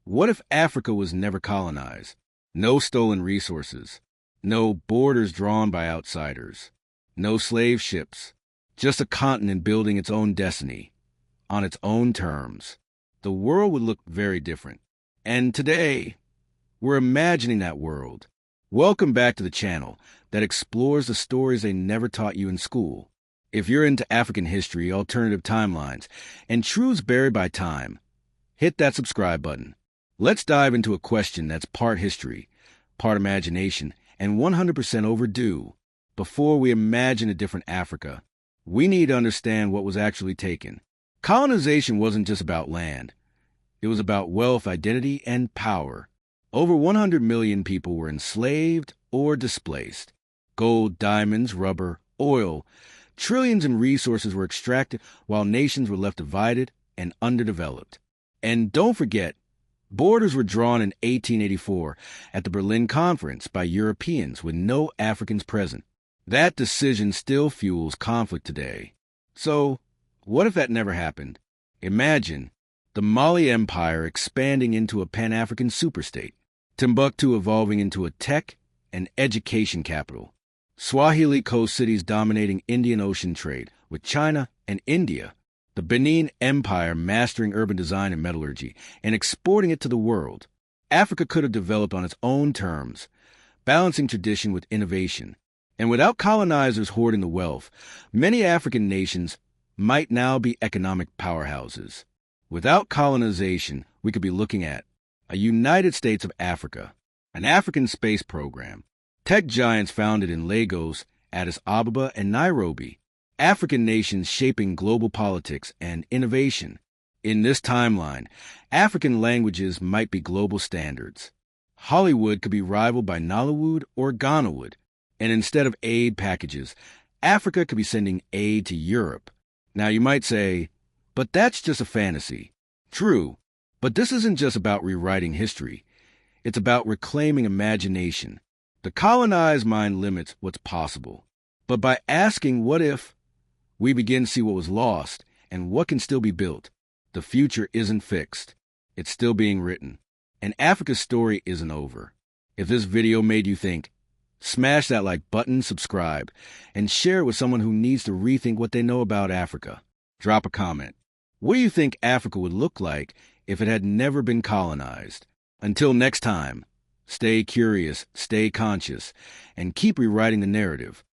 What if Africa was never colonized? No stolen resources, no borders drawn by outsiders, no slave ships, just a continent building its own destiny, on its own terms. The world would look very different. And today, we're imagining that world. Welcome back to the channel that explores the stories they never taught you in school. If you're into African history, alternative timelines, and truths buried by time, hit that subscribe button. Let's dive into a question that's part history, part imagination, and 100% overdue. Before we imagine a different Africa, we need to understand what was actually taken. Colonization wasn't just about land. It was about wealth, identity, and power. Over 100 million people were enslaved or displaced. Gold, diamonds, rubber, oil, trillions in resources were extracted while nations were left divided and underdeveloped. And don't forget, borders were drawn in 1884 at the Berlin Conference by Europeans with no Africans present. That decision still fuels conflict today. So, what if that never happened? Imagine the Mali Empire expanding into a Pan-African superstate, Timbuktu evolving into a tech and education capital, Swahili coast cities dominating Indian Ocean trade with China and India, the Benin Empire mastering urban design and metallurgy and exporting it to the world. Africa could have developed on its own terms, balancing tradition with innovation. And without colonizers hoarding the wealth, many African nations might now be economic powerhouses. Without colonization, we could be looking at a United States of Africa, an African space program, tech giants founded in Lagos, Addis Ababa, and Nairobi, African nations shaping global politics and innovation. In this timeline, African languages might be global standards. Hollywood could be rivaled by Nollywood or Ghanawood, and instead of aid packages, Africa could be sending aid to Europe. Now you might say, but that's just a fantasy. True, but this isn't just about rewriting history. It's about reclaiming imagination. The colonized mind limits what's possible. But by asking what if, we begin to see what was lost and what can still be built. The future isn't fixed. It's still being written. And Africa's story isn't over. If this video made you think, smash that like button, subscribe, and share it with someone who needs to rethink what they know about Africa. Drop a comment. What do you think Africa would look like if it had never been colonized? Until next time, stay curious, stay conscious, and keep rewriting the narrative.